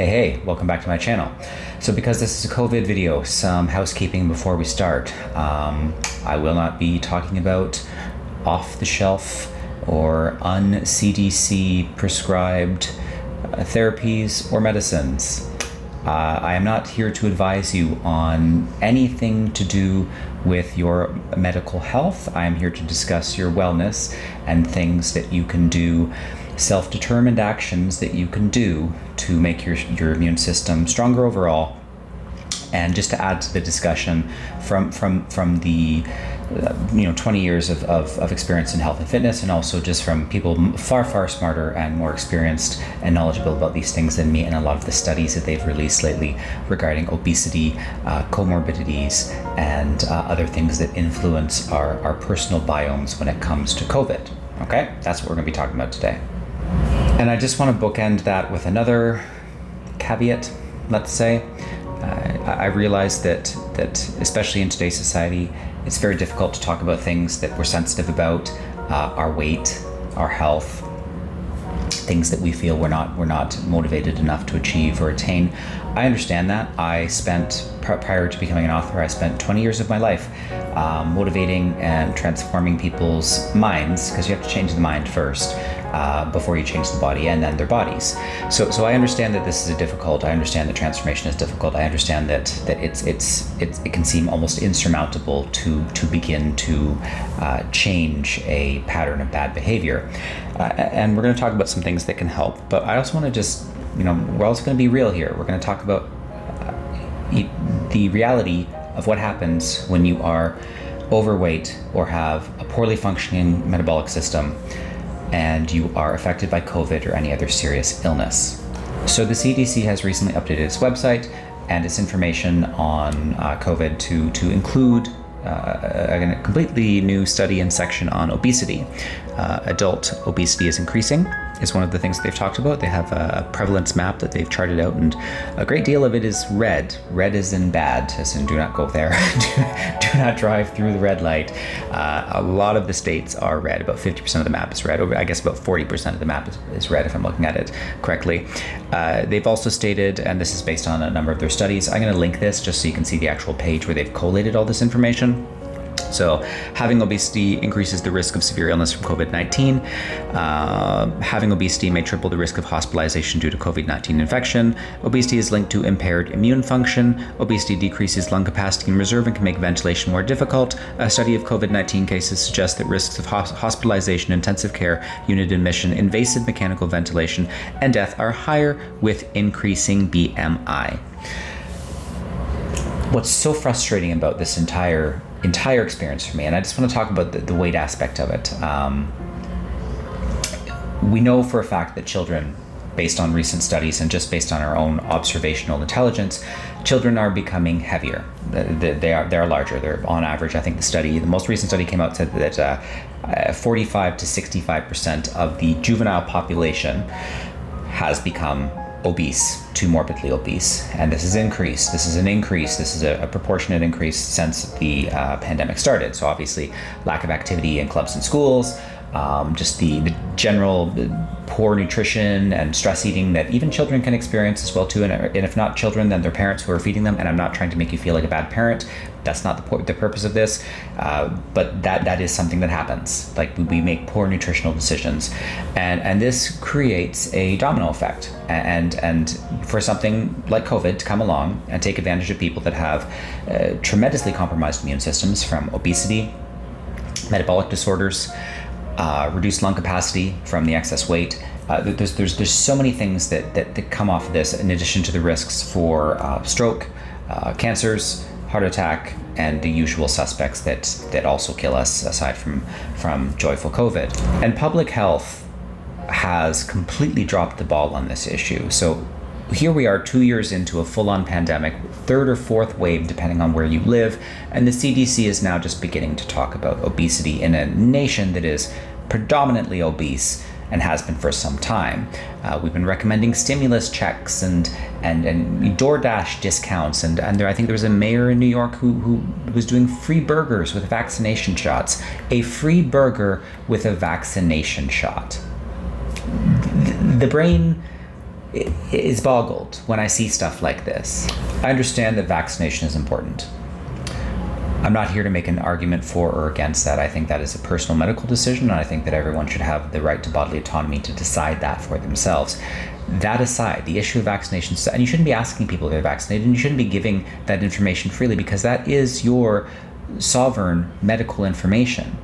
Hey, welcome back to my channel. So because this is a COVID video, some housekeeping before we start. I will not be talking about off-the-shelf or un-CDC prescribed therapies or medicines. I am not here to advise you on anything to do with your medical health. I am here to discuss your wellness and things that you can do, self-determined actions that you can do to make your immune system stronger overall. And just to add to the discussion from the 20 years of experience in health and fitness, and also just from people far smarter and more experienced and knowledgeable about these things than me, and a lot of the studies that they've released lately regarding obesity, comorbidities, and other things that influence our personal biomes when it comes to COVID. Okay, that's what we're going to be talking about today. And I just want to bookend that with another caveat, let's say. I realize that especially in today's society, it's very difficult to talk about things that we're sensitive about, our weight, our health, things that we feel we're not motivated enough to achieve or attain. I understand that. I spent, prior to becoming an author, I spent 20 years of my life motivating and transforming people's minds, because you have to change the mind first before you change the body and then their bodies. So I understand that this is difficult. I understand that transformation is difficult. I understand that it can seem almost insurmountable to begin to change a pattern of bad behavior. And we're going to talk about some things that can help. But I also want to just, we're also going to be real here. We're going to talk about the reality of what happens when you are overweight or have a poorly functioning metabolic system and you are affected by COVID or any other serious illness. So the CDC has recently updated its website and its information on COVID to include a completely new study and section on obesity. Adult obesity is increasing, is one of the things that they've talked about. They have a prevalence map that they've charted out, and a great deal of it is red. Red is in bad, as in do not go there. do not drive through the red light. A lot of the states are red. About 50% of the map is red. I guess about 40% of the map is red, if I'm looking at it correctly. They've also stated, and this is based on a number of their studies, I'm going to link this just so you can see the actual page where they've collated all this information. So having obesity increases the risk of severe illness from COVID-19. Having obesity may triple the risk of hospitalization due to COVID-19 infection. Obesity is linked to impaired immune function. Obesity decreases lung capacity in reserve and can make ventilation more difficult. A study of COVID-19 cases suggests that risks of hospitalization, intensive care, unit admission, invasive mechanical ventilation, and death are higher with increasing BMI. What's so frustrating about this entire experience for me, and I just want to talk about the weight aspect of it. We know for a fact that children, based on recent studies and just based on our own observational intelligence, children are becoming heavier. They are larger. They're on average, I think the most recent study came out said that 45 to 65% of the juvenile population has become obese, too morbidly obese, and this is increased. This is an increase. This is a proportionate increase since the pandemic started. So obviously, lack of activity in clubs and schools, just the general poor nutrition and stress eating that even children can experience as well too. And if not children, then their parents who are feeding them. And I'm not trying to make you feel like a bad parent. That's not the purpose of this. But that is something that happens. Like we make poor nutritional decisions, and this creates a domino effect. And for something like COVID to come along and take advantage of people that have tremendously compromised immune systems, from obesity, metabolic disorders, reduced lung capacity from the excess weight. There's so many things that come off of this, in addition to the risks for stroke, cancers, heart attack, and the usual suspects that also kill us, aside from joyful COVID. And public health has completely dropped the ball on this issue. So here we are 2 years into a full-on pandemic, third or fourth wave depending on where you live, and the CDC is now just beginning to talk about obesity in a nation that is predominantly obese and has been for some time. We've been recommending stimulus checks and DoorDash discounts, and I think there was a mayor in New York who was doing free burgers with vaccination shots. A free burger with a vaccination shot. The brain is boggled when I see stuff like this. I understand that vaccination is important. I'm not here to make an argument for or against that. I think that is a personal medical decision, and I think that everyone should have the right to bodily autonomy to decide that for themselves. That aside, the issue of vaccinations, and you shouldn't be asking people if they're vaccinated, and you shouldn't be giving that information freely, because that is your sovereign medical information.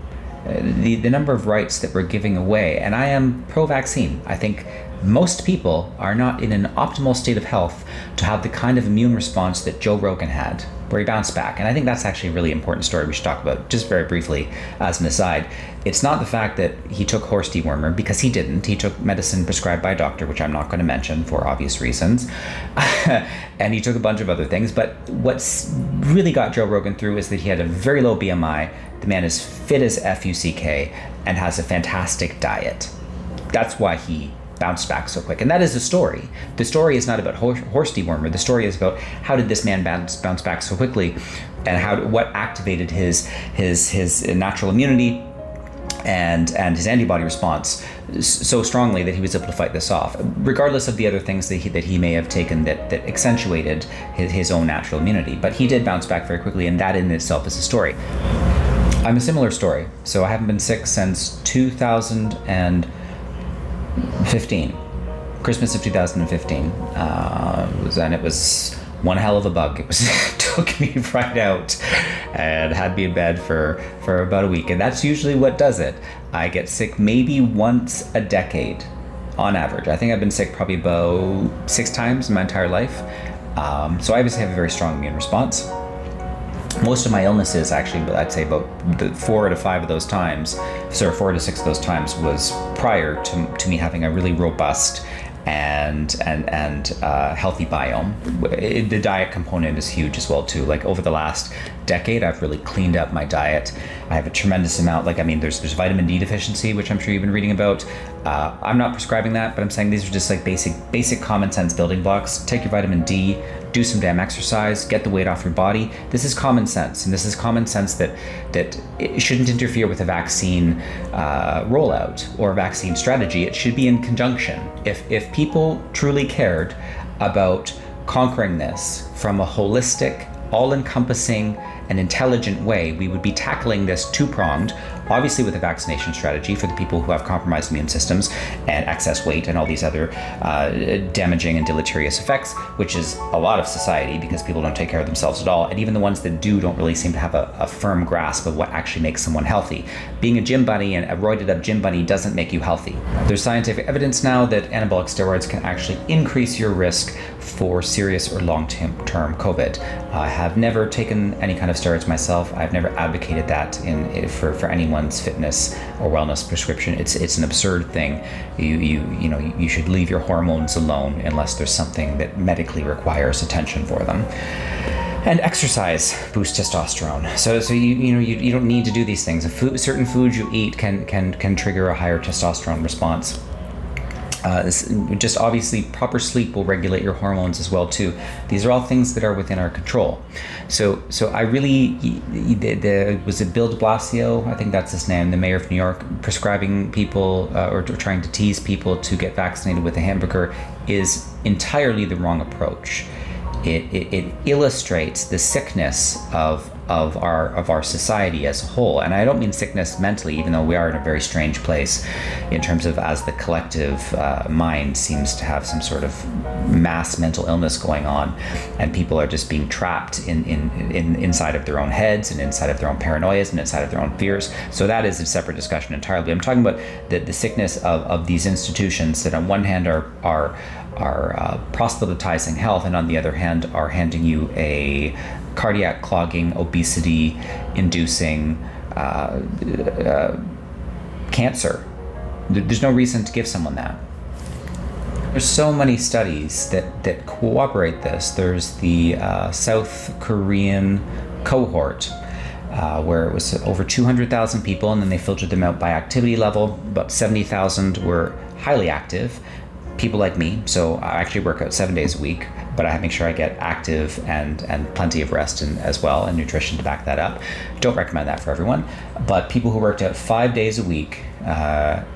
The number of rights that we're giving away, and I am pro-vaccine. I think most people are not in an optimal state of health to have the kind of immune response that Joe Rogan had, where he bounced back. And I think that's actually a really important story we should talk about, just very briefly as an aside. It's not the fact that he took horse dewormer, because he didn't. He took medicine prescribed by a doctor, which I'm not going to mention for obvious reasons. And he took a bunch of other things. But what's really got Joe Rogan through is that he had a very low BMI. The man is fit as F-U-C-K and has a fantastic diet. That's why he bounced back so quick. And that is the story. The story is not about horse dewormer. The story is about how did this man bounce back so quickly, and what activated his natural immunity and his antibody response so strongly that he was able to fight this off, regardless of the other things that he may have taken that accentuated his own natural immunity. But he did bounce back very quickly, and that in itself is a story. I'm a similar story. So I haven't been sick since 2015, Christmas of 2015, and it was one hell of a bug. It took me right out and had me in bed for about a week, and that's usually what does it. I get sick maybe once a decade on average. I think I've been sick probably about 6 times in my entire life, so I obviously have a very strong immune response. Most of my illnesses, actually, I'd say about 4 to 6 of those times was prior to me having a really robust and healthy biome. The diet component is huge as well too. Like over the last decade, I've really cleaned up my diet. I have a tremendous amount. There's vitamin D deficiency, which I'm sure you've been reading about. I'm not prescribing that, but I'm saying these are just like basic common sense building blocks. Take your vitamin D, do some damn exercise, get the weight off your body. This is common sense, and this is common sense that it shouldn't interfere with a vaccine rollout or a vaccine strategy. It should be in conjunction. If people truly cared about conquering this from a holistic, all-encompassing, and intelligent way, we would be tackling this two-pronged, obviously with a vaccination strategy for the people who have compromised immune systems and excess weight and all these other damaging and deleterious effects, which is a lot of society because people don't take care of themselves at all. And even the ones that do don't really seem to have a firm grasp of what actually makes someone healthy. Being a gym buddy and a roided up gym buddy doesn't make you healthy. There's scientific evidence now that anabolic steroids can actually increase your risk for serious or long-term COVID. I have never taken any kind of steroids myself. I've never advocated that for anyone's fitness or wellness prescription. It's an absurd thing. You should leave your hormones alone unless there's something that medically requires attention for them. And exercise boosts testosterone. So you don't need to do these things. Certain foods you eat can trigger a higher testosterone response. Just obviously proper sleep will regulate your hormones as well too. These are all things that are within our control. So I really, was it Bill de Blasio, I think that's his name, the mayor of New York, prescribing people or trying to tease people to get vaccinated with a hamburger is entirely the wrong approach. It illustrates the sickness of our society as a whole, and I don't mean sickness mentally, even though we are in a very strange place in terms of as the collective mind seems to have some sort of mass mental illness going on, and people are just being trapped inside of their own heads and inside of their own paranoias and inside of their own fears. So that is a separate discussion entirely. I'm talking about the sickness of these institutions that on one hand are proselytizing health, and on the other hand are handing you a cardiac clogging, obesity inducing cancer. There's no reason to give someone that. There's so many studies that corroborate this. There's the South Korean cohort where it was over 200,000 people, and then they filtered them out by activity level. About 70,000 were highly active, people like me, so I actually work out 7 days a week, but I make sure I get active and plenty of rest as well, and nutrition to back that up. Don't recommend that for everyone, but people who worked out 5 days a week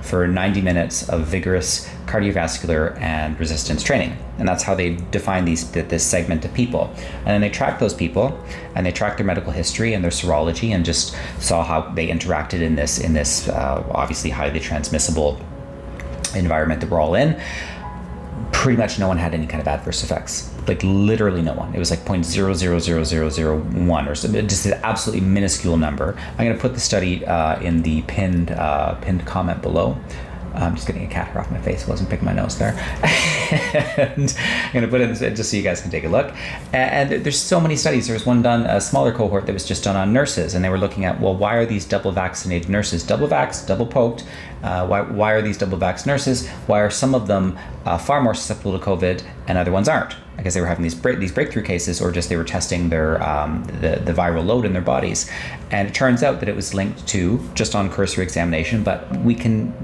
for 90 minutes of vigorous cardiovascular and resistance training. And that's how they define this segment of people. And then they track those people, and they track their medical history and their serology, and just saw how they interacted in this obviously highly transmissible environment that we're all in. Pretty much no one had any kind of adverse effects. Like literally no one. It was like 0.000001 or something, just an absolutely minuscule number. I'm going to put the study in the pinned comment below. I'm just getting a cat hair off my face. I wasn't picking my nose there. And I'm going to put it in just so you guys can take a look. And there's so many studies. There was one done, a smaller cohort that was just done on nurses. And they were looking at, well, why are these double vaccinated nurses double vaxxed, double poked? Why are these double vaxxed nurses? Why are some of them far more susceptible to COVID and other ones aren't? I guess they were having these breakthrough cases, or just they were testing their the viral load in their bodies. And it turns out that it was linked to, just on cursory examination, but we can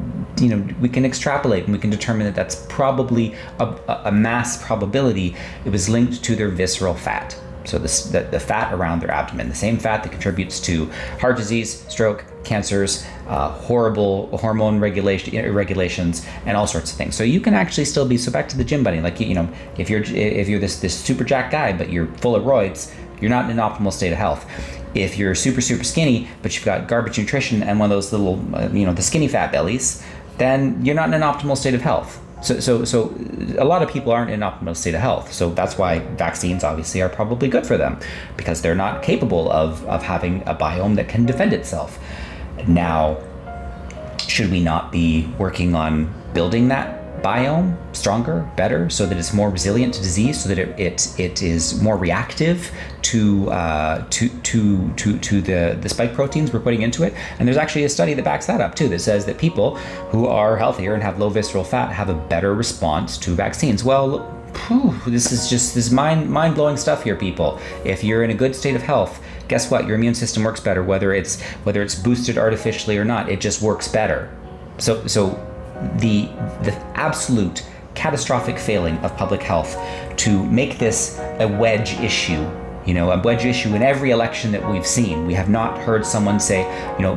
extrapolate and we can determine that that's probably a mass probability. It was linked to their visceral fat. So the fat around their abdomen, the same fat that contributes to heart disease, stroke, cancers, horrible hormone irregulations, and all sorts of things. So you can actually still be, so back to the gym buddy, like, if you're this super jacked guy, but you're full of roids, you're not in an optimal state of health. If you're super skinny, but you've got garbage nutrition and one of those little, the skinny fat bellies, then you're not in an optimal state of health. So a lot of people aren't in an optimal state of health. So that's why vaccines obviously are probably good for them, because they're not capable of having a biome that can defend itself. Now, should we not be working on building that biome stronger, better, so that it's more resilient to disease, so that it is more reactive to the spike proteins we're putting into it? And there's actually a study that backs that up too, that says that people who are healthier and have low visceral fat have a better response to vaccines. Well, this is mind-blowing stuff here, people. If you're in a good state of health, guess what? Your immune system works better, whether it's boosted artificially or not. It just works better. So the absolute catastrophic failing of public health to make this a wedge issue, a wedge issue in every election that we've seen. We have not heard someone say,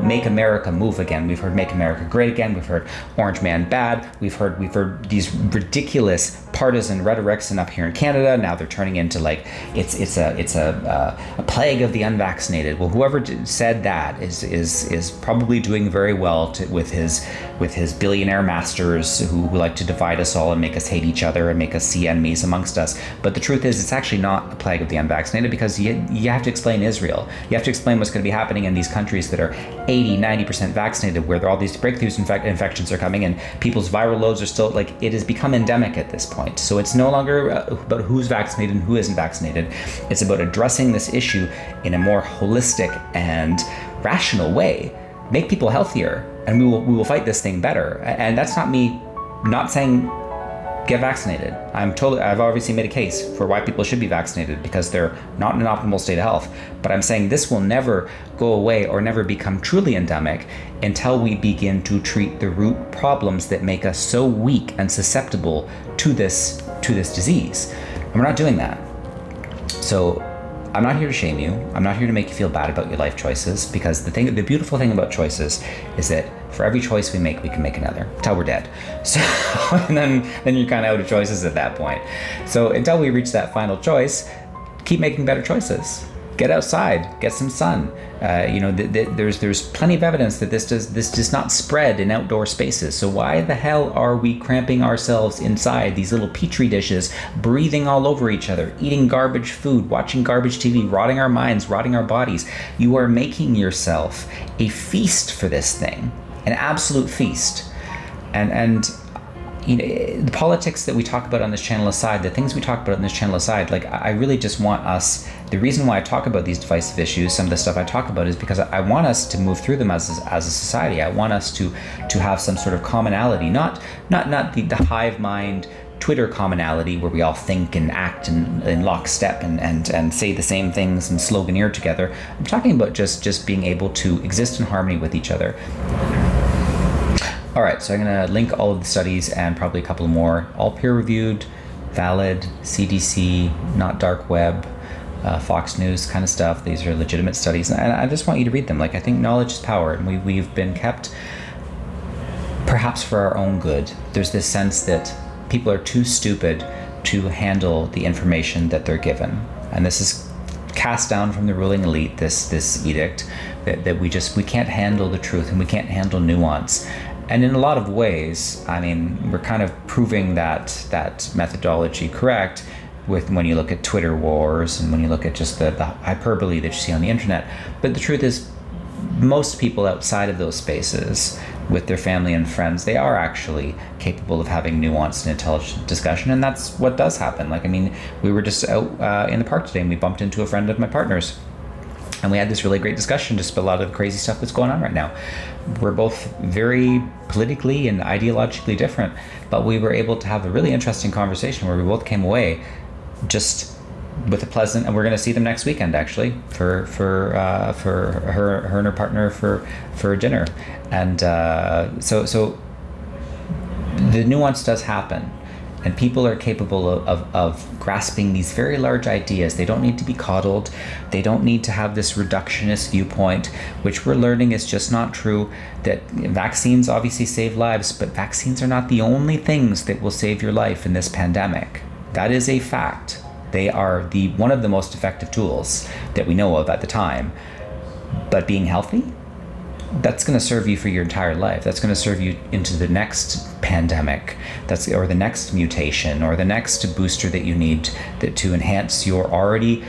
make America move again. We've heard make America great again. We've heard Orange Man bad. We've heard these ridiculous partisan rhetorics, and up here in Canada now they're turning into like it's a plague of the unvaccinated. Well, whoever said that is probably doing very well with his billionaire masters who like to divide us all and make us hate each other and make us see enemies amongst us. But the truth is, it's actually not a plague of the unvaccinated, because you have to explain Israel. You have to explain what's going to be happening in these countries that are 80-90% vaccinated, where all these breakthroughs infections are coming, and people's viral loads are still, like, it has become endemic at this point. So it's no longer about who's vaccinated and who isn't vaccinated. It's about addressing this issue in a more holistic and rational way. Make people healthier, and we will fight this thing better. And that's not me not saying get vaccinated. I've obviously made a case for why people should be vaccinated, because they're not in an optimal state of health. But I'm saying this will never go away or never become truly endemic until we begin to treat the root problems that make us so weak and susceptible to this disease. And we're not doing that. So I'm not here to shame you. I'm not here to make you feel bad about your life choices, because the beautiful thing about choices is that for every choice we make, we can make another until we're dead. So, and then you're kind of out of choices at that point. So until we reach that final choice, keep making better choices. Get outside, get some sun. There's plenty of evidence that this does not spread in outdoor spaces. So why the hell are we cramping ourselves inside these little petri dishes, breathing all over each other, eating garbage food, watching garbage TV, rotting our minds, rotting our bodies? You are making yourself a feast for this thing, an absolute feast. And the politics that we talk about on this channel aside, the things we talk about on this channel aside, like, I really just want us, the reason why I talk about these divisive issues, some of the stuff I talk about, is because I want us to move through them as a society. I want us to have some sort of commonality, not the hive mind Twitter commonality where we all think and act in lockstep and say the same things and sloganeer together. I'm talking about just being able to exist in harmony with each other. All right, so I'm going to link all of the studies and probably a couple more, all peer-reviewed, valid, CDC, not dark web, Fox News kind of stuff. These are legitimate studies, and I just want you to read them. Like, I think knowledge is power, and we've been kept, perhaps for our own good. There's this sense that people are too stupid to handle the information that they're given, and this is cast down from the ruling elite, this edict that we can't handle the truth and we can't handle nuance. And in a lot of ways, I mean, we're kind of proving that methodology correct with when you look at Twitter wars and when you look at just the hyperbole that you see on the internet. But the truth is, most people outside of those spaces with their family and friends, they are actually capable of having nuanced and intelligent discussion, and that's what does happen. Like, I mean, we were just out in the park today and we bumped into a friend of my partner's, and we had this really great discussion just about a lot of the crazy stuff that's going on right now. We're both very politically and ideologically different, but we were able to have a really interesting conversation where we both came away just with a pleasant, and we're going to see them next weekend actually for her and her partner for dinner, and so the nuance does happen, and people are capable of grasping these very large ideas. They don't need to be coddled. They don't need to have this reductionist viewpoint, which we're learning is just not true. That vaccines obviously save lives, but vaccines are not the only things that will save your life in this pandemic. That is a fact. They are one of the most effective tools that we know of at the time. But being healthy, that's going to serve you for your entire life. That's going to serve you into the next pandemic, or the next mutation, or the next booster that you need to enhance your already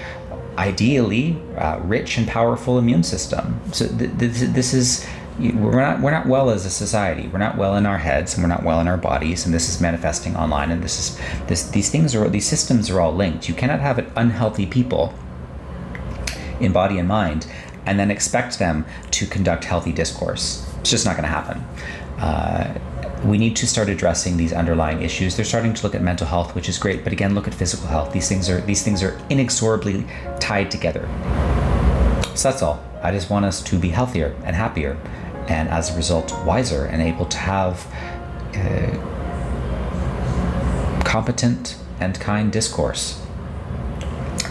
ideally rich and powerful immune system. So this is, we're not well as a society. We're not well in our heads, and we're not well in our bodies, and this is manifesting online. And these systems are all linked. You cannot have unhealthy people in body and mind and then expect them to conduct healthy discourse. It's just not going to happen. We need to start addressing these underlying issues. They're starting to look at mental health, which is great, but again, look at physical health. These things are inexorably tied together. So that's all. I just want us to be healthier and happier, and as a result, wiser and able to have competent and kind discourse.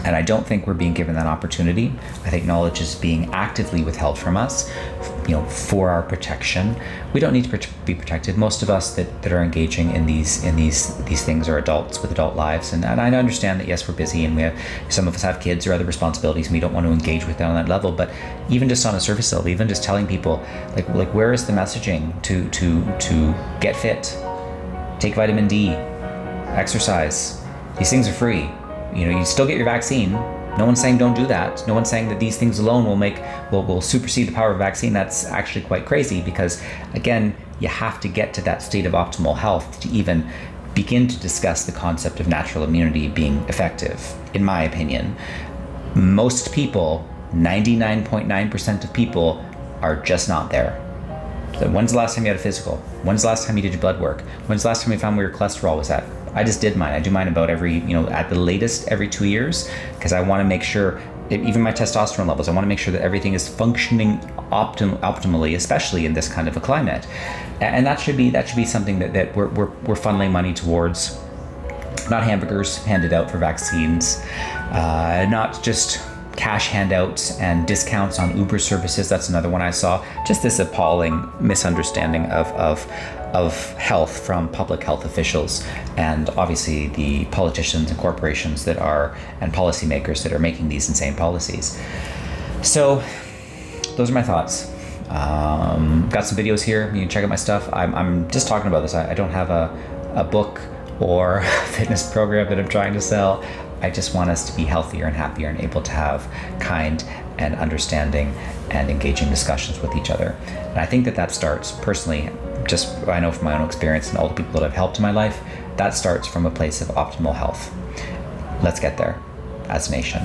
And I don't think we're being given that opportunity. I think knowledge is being actively withheld from us, for our protection. We don't need to be protected. Most of us that are engaging in these things are adults with adult lives, and I understand that, yes, we're busy, and some of us have kids or other responsibilities, and we don't want to engage with them on that level. But even just on a surface level, even just telling people, like where is the messaging to get fit, take vitamin D, exercise? These things are free. You still get your vaccine. No one's saying don't do that. No one's saying that these things alone will supersede the power of vaccine. That's actually quite crazy, because again, you have to get to that state of optimal health to even begin to discuss the concept of natural immunity being effective, in my opinion. Most people, 99.9% of people, are just not there. So when's the last time you had a physical? When's the last time you did your blood work? When's the last time you found where your cholesterol was at? I just did mine. I do mine about at the latest every 2 years, because I want to make sure, even my testosterone levels, I want to make sure that everything is functioning optimally, especially in this kind of a climate. And that should be something that we're funneling money towards. Not hamburgers handed out for vaccines, not just cash handouts and discounts on Uber services. That's another one I saw. Just this appalling misunderstanding of health from public health officials, and obviously the politicians and corporations and policymakers that are making these insane policies. So those are my thoughts. Got some videos here. You can check out my stuff. I'm just talking about this. I don't have a book or a fitness program that I'm trying to sell. I just want us to be healthier and happier and able to have kind and understanding and engaging discussions with each other. And I think that starts, personally, just I know from my own experience and all the people that I've helped in my life, that starts from a place of optimal health. Let's get there as a nation.